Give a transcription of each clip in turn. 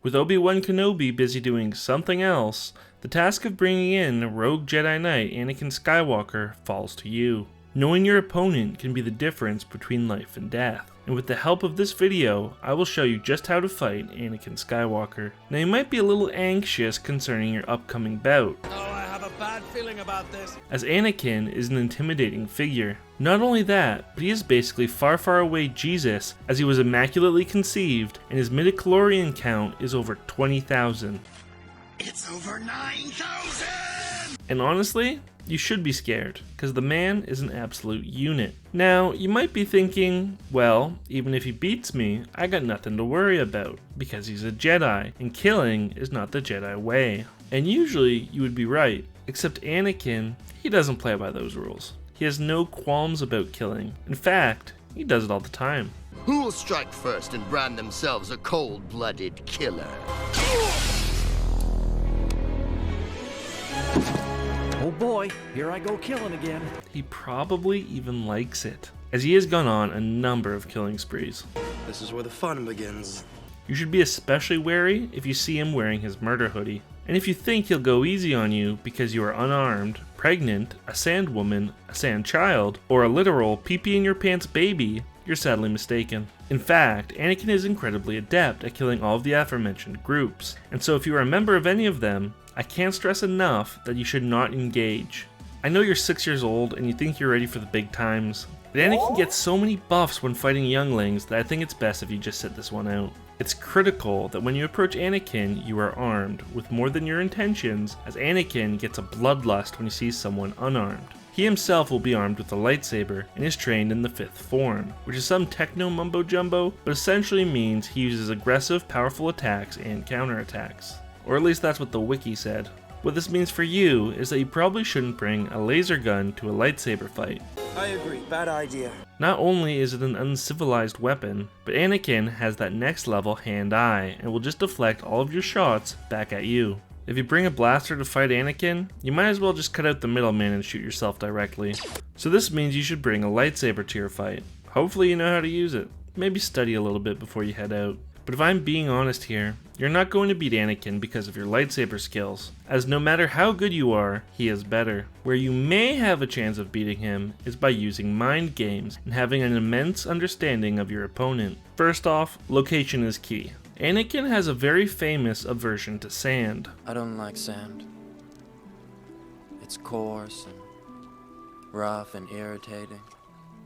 With Obi-Wan Kenobi busy doing something else, the task of bringing in rogue Jedi Knight Anakin Skywalker falls to you. Knowing your opponent can be the difference between life and death, and with the help of this video, I will show you just how to fight Anakin Skywalker. Now you might be a little anxious concerning your upcoming bout. Oh, I have a bad feeling about this. As Anakin is an intimidating figure. Not only that, but he is basically far, far away Jesus, as he was immaculately conceived, and his midichlorian count is over 20,000. It's over 9,000! And honestly, you should be scared, because the man is an absolute unit. Now, you might be thinking, well, even if he beats me, I got nothing to worry about, because he's a Jedi, and killing is not the Jedi way. And usually, you would be right, except Anakin, he doesn't play by those rules. He has no qualms about killing. In fact, he does it all the time. Who will strike first and brand themselves a cold-blooded killer? Oh boy, here I go killing again. He probably even likes it, as he has gone on a number of killing sprees. This is where the fun begins. You should be especially wary if you see him wearing his murder hoodie. And if you think he'll go easy on you because you are unarmed, pregnant, a sand woman, a sand child, or a literal pee-pee in your pants baby, you're sadly mistaken. In fact, Anakin is incredibly adept at killing all of the aforementioned groups, and so if you are a member of any of them, I can't stress enough that you should not engage. I know you're 6 years old and you think you're ready for the big times, but Anakin gets so many buffs when fighting younglings that I think it's best if you just sit this one out. It's critical that when you approach Anakin, you are armed, with more than your intentions, as Anakin gets a bloodlust when he sees someone unarmed. He himself will be armed with a lightsaber and is trained in the 5th form, which is some techno mumbo jumbo, but essentially means he uses aggressive, powerful attacks and counterattacks. Or at least that's what the wiki said. What this means for you is that you probably shouldn't bring a laser gun to a lightsaber fight. I agree, bad idea. Not only is it an uncivilized weapon, but Anakin has that next level hand-eye and will just deflect all of your shots back at you. If you bring a blaster to fight Anakin, you might as well just cut out the middleman and shoot yourself directly. So this means you should bring a lightsaber to your fight. Hopefully you know how to use it. Maybe study a little bit before you head out. But if I'm being honest here, you're not going to beat Anakin because of your lightsaber skills, as no matter how good you are, he is better. Where you may have a chance of beating him is by using mind games and having an immense understanding of your opponent. First off, location is key. Anakin has a very famous aversion to sand. I don't like sand. It's coarse and rough and irritating,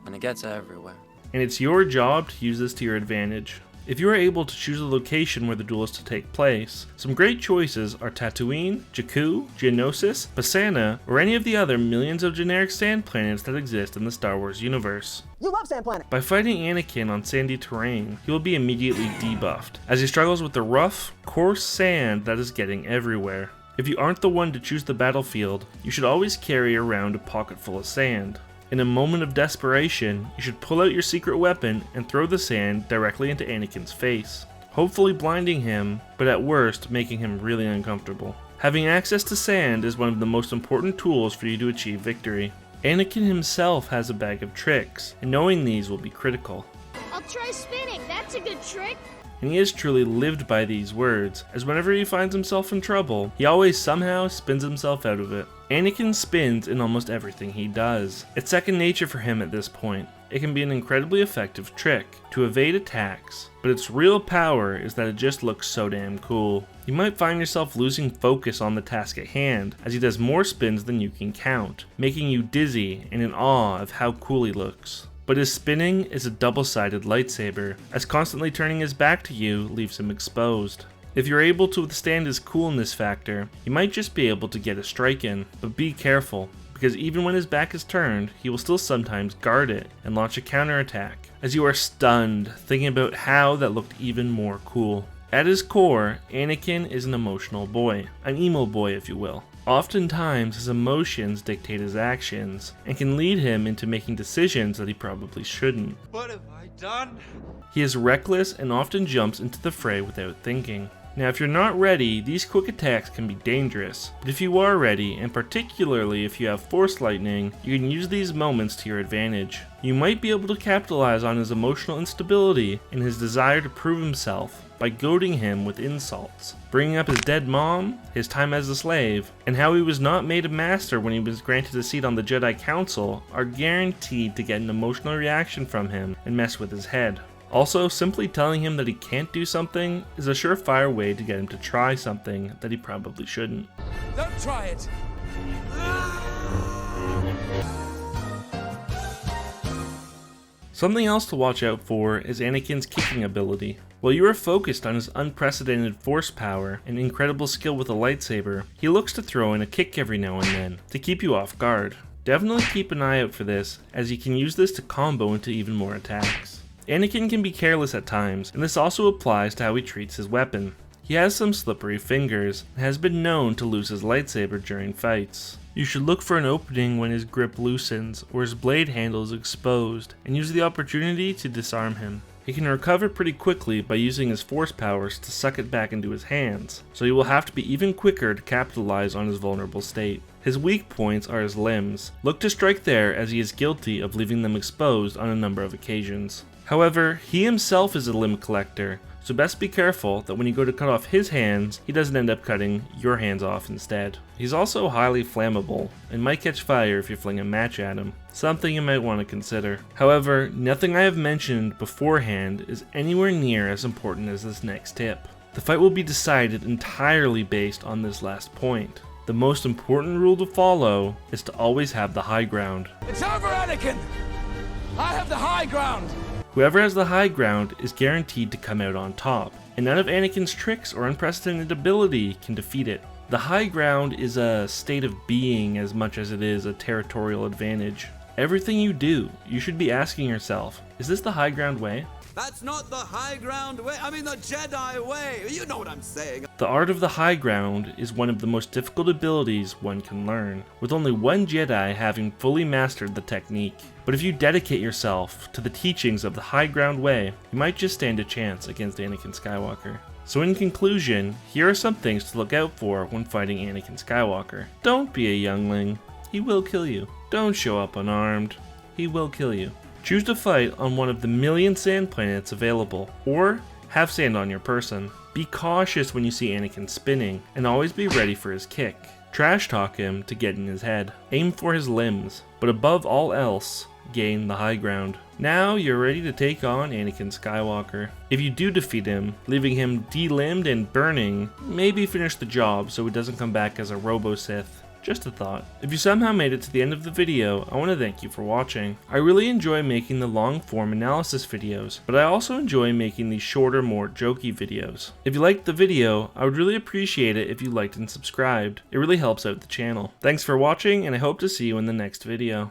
and it gets everywhere. And it's your job to use this to your advantage. If you are able to choose a location where the duel is to take place, some great choices are Tatooine, Jakku, Geonosis, Pasaana, or any of the other millions of generic sand planets that exist in the Star Wars universe. You love Sand Planet! By fighting Anakin on sandy terrain, he will be immediately debuffed, as he struggles with the rough, coarse sand that is getting everywhere. If you aren't the one to choose the battlefield, you should always carry around a pocket full of sand. In a moment of desperation, you should pull out your secret weapon and throw the sand directly into Anakin's face, hopefully blinding him, but at worst making him really uncomfortable. Having access to sand is one of the most important tools for you to achieve victory. Anakin himself has a bag of tricks, and knowing these will be critical. I'll try spinning, that's a good trick. And he has truly lived by these words, as whenever he finds himself in trouble, he always somehow spins himself out of it. Anakin spins in almost everything he does. It's second nature for him at this point. It can be an incredibly effective trick to evade attacks, but its real power is that it just looks so damn cool. You might find yourself losing focus on the task at hand, as he does more spins than you can count, making you dizzy and in awe of how cool he looks. But his spinning is a double-sided lightsaber, as constantly turning his back to you leaves him exposed. If you're able to withstand his coolness factor, you might just be able to get a strike in, but be careful, because even when his back is turned, he will still sometimes guard it and launch a counterattack, as you are stunned, thinking about how that looked even more cool. At his core, Anakin is an emotional boy, an emo boy if you will. Oftentimes, his emotions dictate his actions, and can lead him into making decisions that he probably shouldn't. What have I done? He is reckless and often jumps into the fray without thinking. Now if you're not ready, these quick attacks can be dangerous, but if you are ready, and particularly if you have Force Lightning, you can use these moments to your advantage. You might be able to capitalize on his emotional instability and his desire to prove himself, by goading him with insults, bringing up his dead mom, his time as a slave, and how he was not made a master when he was granted a seat on the Jedi Council are guaranteed to get an emotional reaction from him and mess with his head. Also, simply telling him that he can't do something is a surefire way to get him to try something that he probably shouldn't. Don't try it! Something else to watch out for is Anakin's kicking ability. While you are focused on his unprecedented force power and incredible skill with a lightsaber, he looks to throw in a kick every now and then to keep you off guard. Definitely keep an eye out for this, as you can use this to combo into even more attacks. Anakin can be careless at times, and this also applies to how he treats his weapon. He has some slippery fingers, and has been known to lose his lightsaber during fights. You should look for an opening when his grip loosens or his blade handle is exposed, and use the opportunity to disarm him. He can recover pretty quickly by using his force powers to suck it back into his hands, so he will have to be even quicker to capitalize on his vulnerable state. His weak points are his limbs. Look to strike there, as he is guilty of leaving them exposed on a number of occasions. However, he himself is a limb collector, so best be careful that when you go to cut off his hands, he doesn't end up cutting your hands off instead. He's also highly flammable, and might catch fire if you fling a match at him, something you might want to consider. However, nothing I have mentioned beforehand is anywhere near as important as this next tip. The fight will be decided entirely based on this last point. The most important rule to follow is to always have the high ground. It's over, Anakin! I have the high ground! Whoever has the high ground is guaranteed to come out on top, and none of Anakin's tricks or unprecedented ability can defeat it. The high ground is a state of being as much as it is a territorial advantage. Everything you do, you should be asking yourself, is this the high ground way? That's not the high ground way. I mean the Jedi way. You know what I'm saying. The art of the high ground is one of the most difficult abilities one can learn, with only one Jedi having fully mastered the technique. But if you dedicate yourself to the teachings of the high ground way, you might just stand a chance against Anakin Skywalker. So in conclusion, here are some things to look out for when fighting Anakin Skywalker. Don't be a youngling. He will kill you. Don't show up unarmed. He will kill you. Choose to fight on one of the million sand planets available, or have sand on your person. Be cautious when you see Anakin spinning, and always be ready for his kick. Trash talk him to get in his head. Aim for his limbs, but above all else, gain the high ground. Now you're ready to take on Anakin Skywalker. If you do defeat him, leaving him de-limbed and burning, maybe finish the job so he doesn't come back as a Robo-Sith. Just a thought. If you somehow made it to the end of the video, I want to thank you for watching. I really enjoy making the long form analysis videos, but I also enjoy making these shorter, more jokey videos. If you liked the video, I would really appreciate it if you liked and subscribed. It really helps out the channel. Thanks for watching, and I hope to see you in the next video.